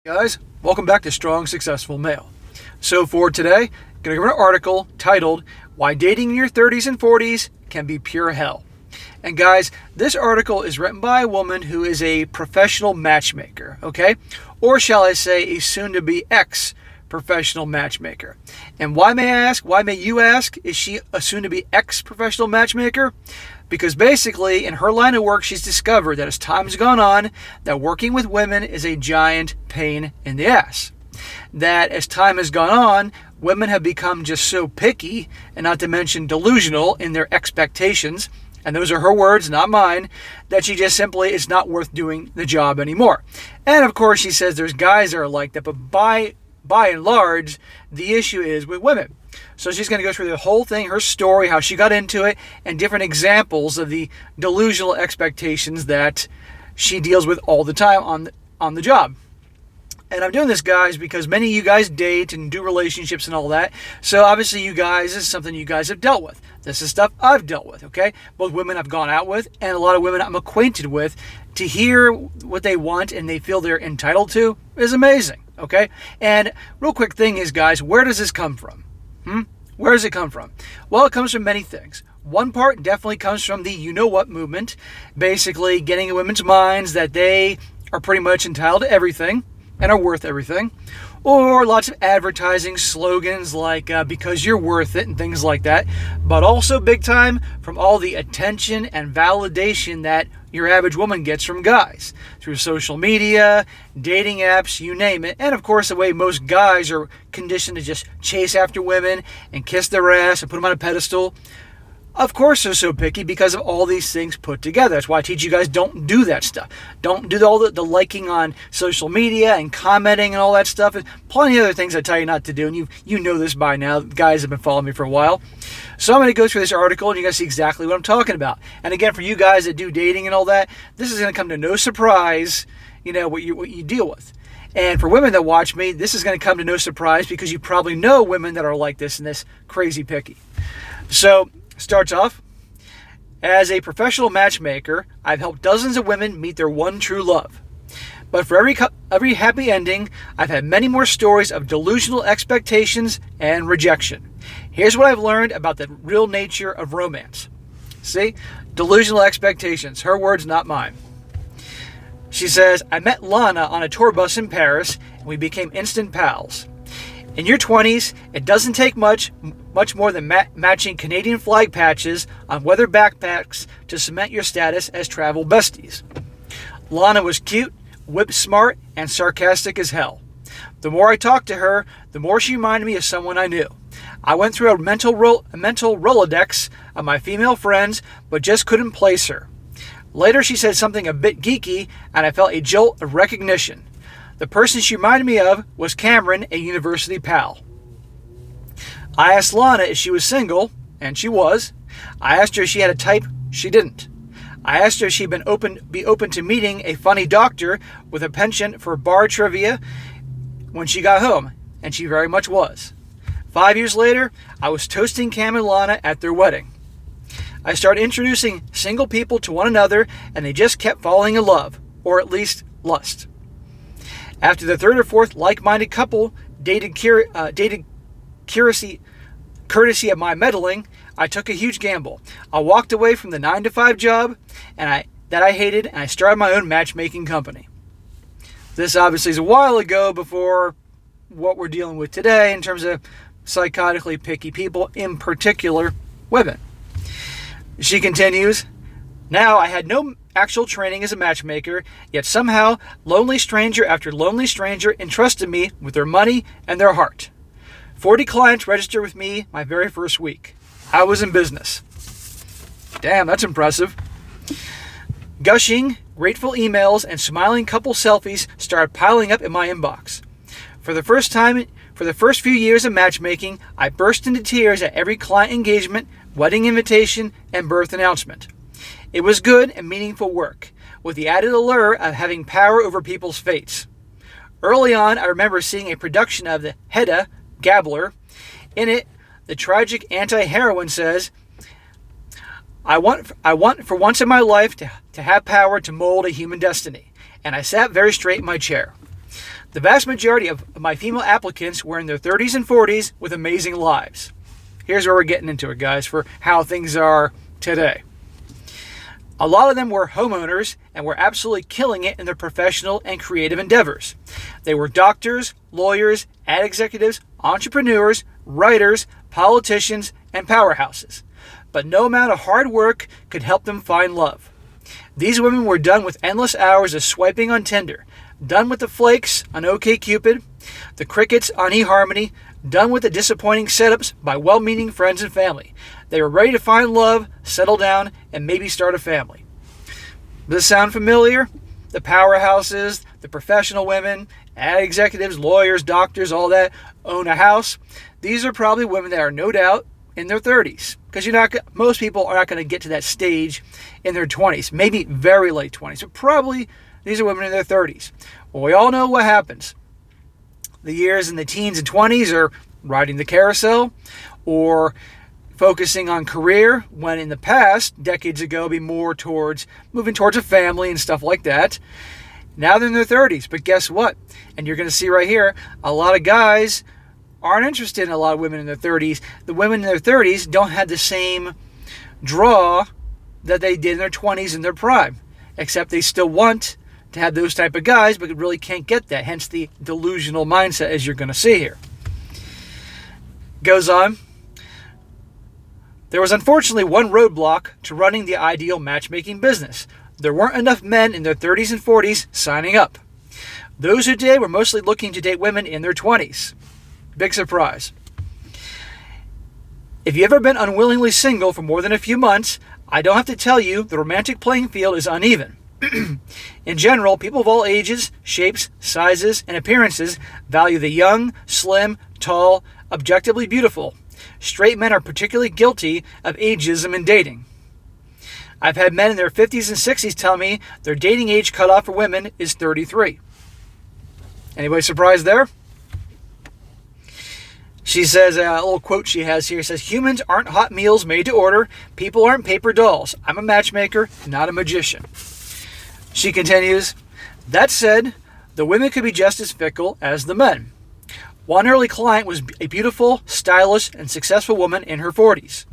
Guys, welcome back to Strong Successful Male. So for today, I'm going to cover an article titled Why Dating in Your 30s and 40s Can Be Pure Hell. And guys, this article is written by a woman who is a professional matchmaker, okay? Or shall I say a soon-to-be ex-professional matchmaker. And why may you ask, is she a soon-to-be ex-professional matchmaker? Because basically, in her line of work, she's discovered that as time's gone on, that working with women is a giant pain in the ass. That as time has gone on, women have become just so picky, and not to mention delusional in their expectations, and those are her words, not mine, that she just simply is not worth doing the job anymore. And of course, she says there's guys that are like that, but by and large, the issue is with women. So she's going to go through the whole thing, her story, how she got into it, and different examples of the delusional expectations that she deals with all the time on the job. And I'm doing this, guys, because many of you guys date and do relationships and all that. So obviously you guys, this is something you guys have dealt with. This is stuff I've dealt with, okay? Both women I've gone out with and a lot of women I'm acquainted with. To hear what they want and they feel they're entitled to is amazing, okay? And real quick thing is, guys, where does this come from? Where does it come from? Well, it comes from many things. One part definitely comes from the you-know-what movement, basically getting in women's minds that they are pretty much entitled to everything and are worth everything, or lots of advertising slogans like because you're worth it and things like that, but also big time from all the attention and validation that your average woman gets from guys through social media, dating apps, you name it, and of course the way most guys are conditioned to just chase after women and kiss their ass and put them on a pedestal. Of course they're so picky because of all these things put together. That's why I teach you guys don't do that stuff. Don't do all the liking on social media and commenting and all that stuff. And plenty of other things I tell you not to do, and you know this by now. Guys have been following me for a while. So I'm going to go through this article and you guys see exactly what I'm talking about. And again, for you guys that do dating and all that, this is going to come to no surprise, what you deal with. And for women that watch me, this is going to come to no surprise because you probably know women that are like this and this crazy picky. So starts off, as a professional matchmaker, I've helped dozens of women meet their one true love. But for every happy ending, I've had many more stories of delusional expectations and rejection. Here's what I've learned about the real nature of romance. See? Delusional expectations. Her words, not mine. She says, I met Lana on a tour bus in Paris, and we became instant pals. In your 20s, it doesn't take much more than matching Canadian flag patches on weather backpacks to cement your status as travel besties. Lana was cute, whip smart, and sarcastic as hell. The more I talked to her, the more she reminded me of someone I knew. I went through a mental Rolodex of my female friends, but just couldn't place her. Later, she said something a bit geeky, and I felt a jolt of recognition. The person she reminded me of was Cameron, a university pal. I asked Lana if she was single, and she was. I asked her if she had a type. She didn't. I asked her if she'd be open to meeting a funny doctor with a penchant for bar trivia when she got home, and she very much was. 5 years later, I was toasting Cam and Lana at their wedding. I started introducing single people to one another, and they just kept falling in love, or at least lust. After the third or fourth like-minded couple dated courtesy of my meddling, I took a huge gamble. I walked away from the 9-to-5 job that I hated, and I started my own matchmaking company. This obviously is a while ago, before what we're dealing with today in terms of psychotically picky people, in particular women. She continues, now I had no actual training as a matchmaker, yet somehow lonely stranger after lonely stranger entrusted me with their money and their heart. 40 clients registered with me my very first week. I was in business. Damn, that's impressive. Gushing, grateful emails and smiling couple selfies started piling up in my inbox. For the first few years of matchmaking, I burst into tears at every client engagement, wedding invitation, and birth announcement. It was good and meaningful work, with the added allure of having power over people's fates. Early on, I remember seeing a production of the Hedda, Gabler. In it, the tragic anti-heroine says, I want for once in my life to have power to mold a human destiny. And I sat very straight in my chair. The vast majority of my female applicants were in their 30s and 40s with amazing lives. Here's where we're getting into it, guys, for how things are today. A lot of them were homeowners and were absolutely killing it in their professional and creative endeavors. They were doctors, lawyers, ad executives, entrepreneurs, writers, politicians, and powerhouses. But no amount of hard work could help them find love. These women were done with endless hours of swiping on Tinder, done with the flakes on OkCupid, the crickets on eHarmony, done with the disappointing setups by well-meaning friends and family. They were ready to find love, settle down, and maybe start a family. Does this sound familiar? The powerhouses, the professional women, ad executives, lawyers, doctors, all that, own a house. These are probably women that are no doubt in their 30s, because most people are not going to get to that stage in their 20s, maybe very late 20s, but probably these are women in their 30s. Well, we all know what happens. The years in the teens and 20s are riding the carousel or focusing on career, when in the past, decades ago, be more towards moving towards a family and stuff like that. Now they're in their 30s, but guess what? And you're going to see right here, a lot of guys aren't interested in a lot of women in their 30s. The women in their 30s don't have the same draw that they did in their 20s in their prime, except they still want to have those type of guys, but really can't get that, hence the delusional mindset, as you're going to see here. Goes on. There was unfortunately one roadblock to running the ideal matchmaking business. There weren't enough men in their 30s and 40s signing up. Those who did were mostly looking to date women in their 20s. Big surprise. If you've ever been unwillingly single for more than a few months, I don't have to tell you the romantic playing field is uneven. In general, people of all ages, shapes, sizes, and appearances value the young, slim, tall, objectively beautiful. Straight men are particularly guilty of ageism in dating. I've had men in their 50s and 60s tell me their dating age cutoff for women is 33. Anybody surprised there? She says, a little quote she has here says, "Humans aren't hot meals made to order. People aren't paper dolls. I'm a matchmaker, not a magician." She continues, "That said, the women could be just as fickle as the men. One early client was a beautiful, stylish, and successful woman in her 40s.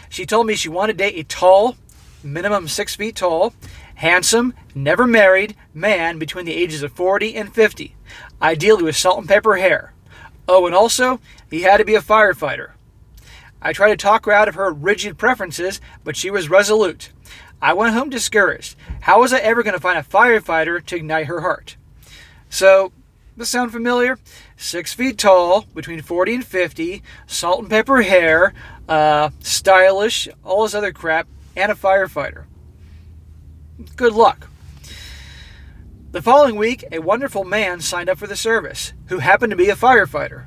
She told me she wanted to date a tall, minimum 6 feet tall, handsome, never married man between the ages of 40 and 50, ideally with salt and pepper hair. Oh, and also, he had to be a firefighter. I tried to talk her out of her rigid preferences, but she was resolute. I went home discouraged. How was I ever going to find a firefighter to ignite her heart?" So, does this sound familiar? 6 feet tall, between 40 and 50, salt and pepper hair, stylish, all this other crap, and a firefighter. Good luck. The following week, a wonderful man signed up for the service, who happened to be a firefighter.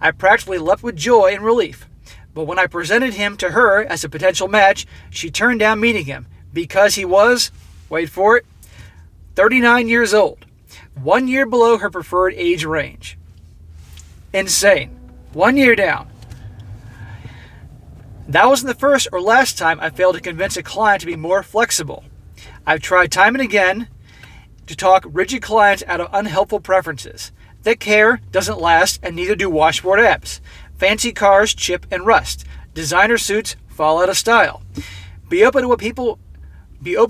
I practically leapt with joy and relief. But when I presented him to her as a potential match, she turned down meeting him because he was, wait for it, 39 years old, 1 year below her preferred age range. Insane. 1 year down. That wasn't the first or last time I failed to convince a client to be more flexible. I've tried time and again to talk rigid clients out of unhelpful preferences. Thick hair doesn't last, and neither do washboard abs. Fancy cars chip and rust. Designer suits fall out of style. Be open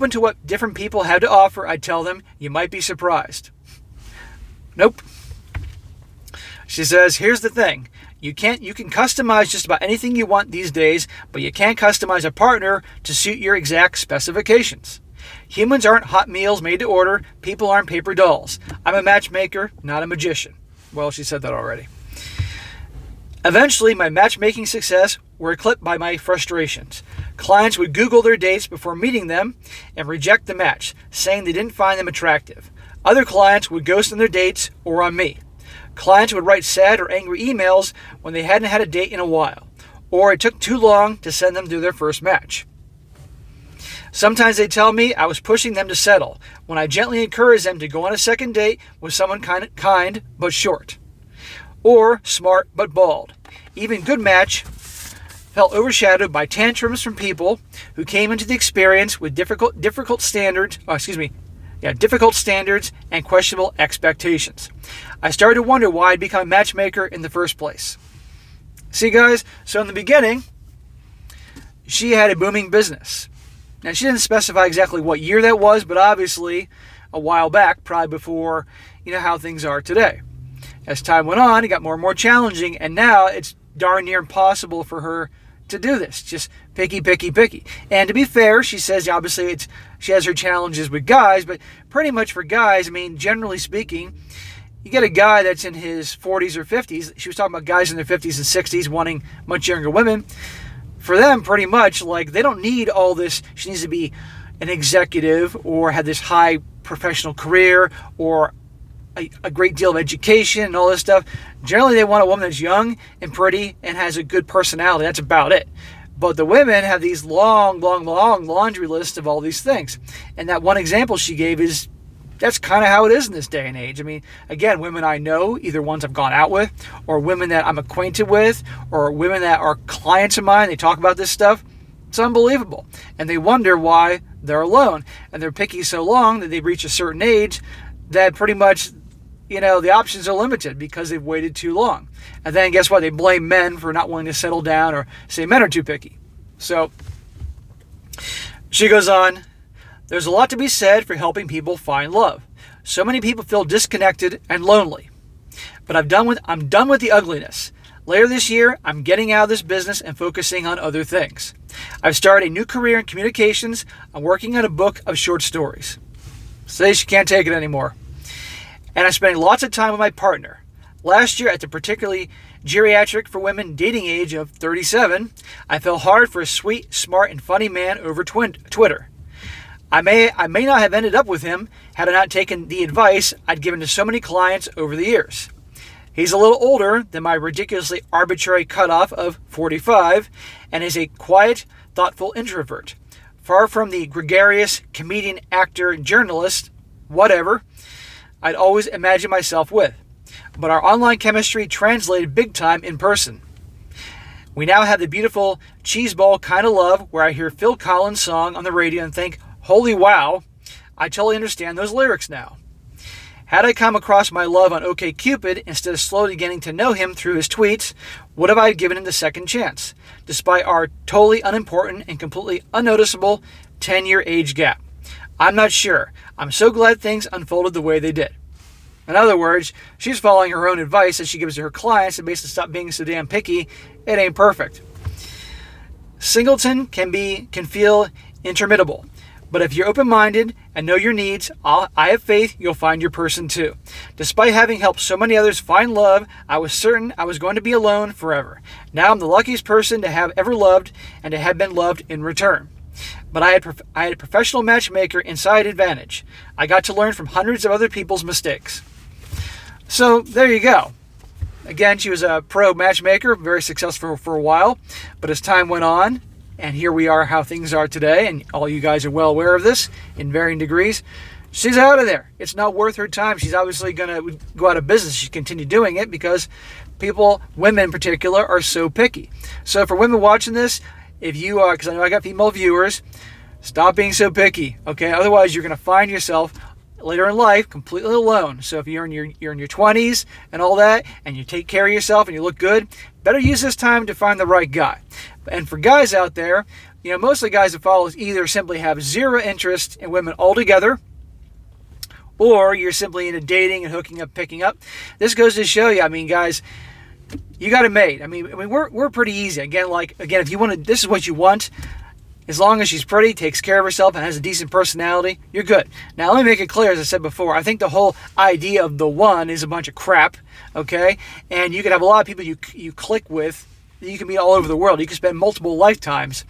to what different people have to offer, I tell them. You might be surprised. Nope. She says, "Here's the thing. You can customize just about anything you want these days, but you can't customize a partner to suit your exact specifications. Humans aren't hot meals made to order. People aren't paper dolls. I'm a matchmaker, not a magician." Well, she said that already. Eventually, my matchmaking success were eclipsed by my frustrations. Clients would Google their dates before meeting them and reject the match, saying they didn't find them attractive. Other clients would ghost on their dates or on me. Clients would write sad or angry emails when they hadn't had a date in a while, or it took too long to send them to their first match. Sometimes they tell me I was pushing them to settle, when I gently encouraged them to go on a second date with someone kind but short, or smart but bald. Even good match felt overshadowed by tantrums from people who came into the experience with difficult standards and questionable expectations. I started to wonder why I'd become a matchmaker in the first place. See, guys, so in the beginning, she had a booming business. Now, she didn't specify exactly what year that was, but obviously a while back, probably before, how things are today. As time went on, it got more and more challenging, and now it's darn near impossible for her to do this. Just picky, picky, picky. And to be fair, she says obviously she has her challenges with guys, but pretty much for guys, generally speaking, you get a guy that's in his 40s or 50s. She was talking about guys in their 50s and 60s wanting much younger women. For them, pretty much, they don't need all this. She needs to be an executive or have this high professional career or a great deal of education and all this stuff. Generally, they want a woman that's young and pretty and has a good personality. That's about it. But the women have these long, long, long laundry lists of all these things. And that one example she gave that's kind of how it is in this day and age. Again, women I know, either ones I've gone out with, or women that I'm acquainted with, or women that are clients of mine, they talk about this stuff. It's unbelievable. And they wonder why they're alone. And they're picky so long that they reach a certain age that pretty much, the options are limited because they've waited too long. And then guess what? They blame men for not wanting to settle down or say men are too picky. So she goes on, there's a lot to be said for helping people find love. So many people feel disconnected and lonely. But I'm done with the ugliness. Later this year, I'm getting out of this business and focusing on other things. I've started a new career in communications. I'm working on a book of short stories. Say she can't take it anymore. And I'm spending lots of time with my partner. Last year, at the particularly geriatric for women dating age of 37, I fell hard for a sweet, smart, and funny man over Twitter. I may not have ended up with him had I not taken the advice I'd given to so many clients over the years. He's a little older than my ridiculously arbitrary cutoff of 45 and is a quiet, thoughtful introvert. Far from the gregarious comedian, actor, journalist, whatever, I'd always imagined myself with. But our online chemistry translated big time in person. We now have the beautiful cheeseball kind of love where I hear Phil Collins' song on the radio and think, holy wow, I totally understand those lyrics now. Had I come across my love on OkCupid instead of slowly getting to know him through his tweets, would have I given him the second chance, despite our totally unimportant and completely unnoticeable 10-year age gap? I'm not sure. I'm so glad things unfolded the way they did. In other words, she's following her own advice that she gives to her clients and basically stop being so damn picky. It ain't perfect. Singleton can feel intermittable. But if you're open-minded and know your needs, I have faith you'll find your person too. Despite having helped so many others find love, I was certain I was going to be alone forever. Now I'm the luckiest person to have ever loved and to have been loved in return. But I had a professional matchmaker inside advantage. I got to learn from hundreds of other people's mistakes. So there you go. Again, she was a pro matchmaker, very successful for a while. But as time went on, and here we are how things are today, and all you guys are well aware of this in varying degrees, she's out of there. It's not worth her time. She's obviously going to go out of business. She continue doing it because people, women in particular, are so picky. So for women watching this, if you are, because I know I got female viewers, stop being so picky, okay? Otherwise, you're going to find yourself later in life completely alone. So if you're in your 20s and all that, and you take care of yourself and you look good, better use this time to find the right guy. And for guys out there, most of the guys that follow either simply have zero interest in women altogether, or you're simply into dating and hooking up, picking up. This goes to show you, guys, you got it made. We're pretty easy. Again, if you want to, this is what you want. As long as she's pretty, takes care of herself, and has a decent personality, you're good. Now, let me make it clear, as I said before, I think the whole idea of the one is a bunch of crap, okay? And you could have a lot of people you click with that you can meet all over the world. You can spend multiple lifetimes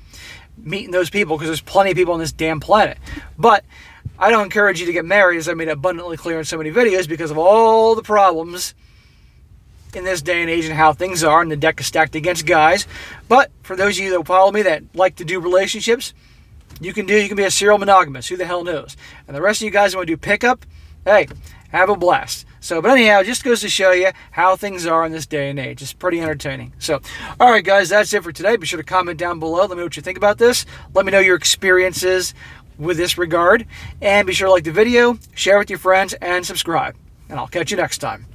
meeting those people because there's plenty of people on this damn planet. But I don't encourage you to get married, as I made abundantly clear in so many videos, because of all the problems in this day and age and how things are, and the deck is stacked against guys. But for those of you that follow me that like to do relationships, you can be a serial monogamous. Who the hell knows? And the rest of you guys that want to do pickup, hey, have a blast. So, but anyhow, it just goes to show you how things are in this day and age. It's pretty entertaining. So, all right, guys, that's it for today. Be sure to comment down below. Let me know what you think about this. Let me know your experiences with this regard. And be sure to like the video, share with your friends, and subscribe. And I'll catch you next time.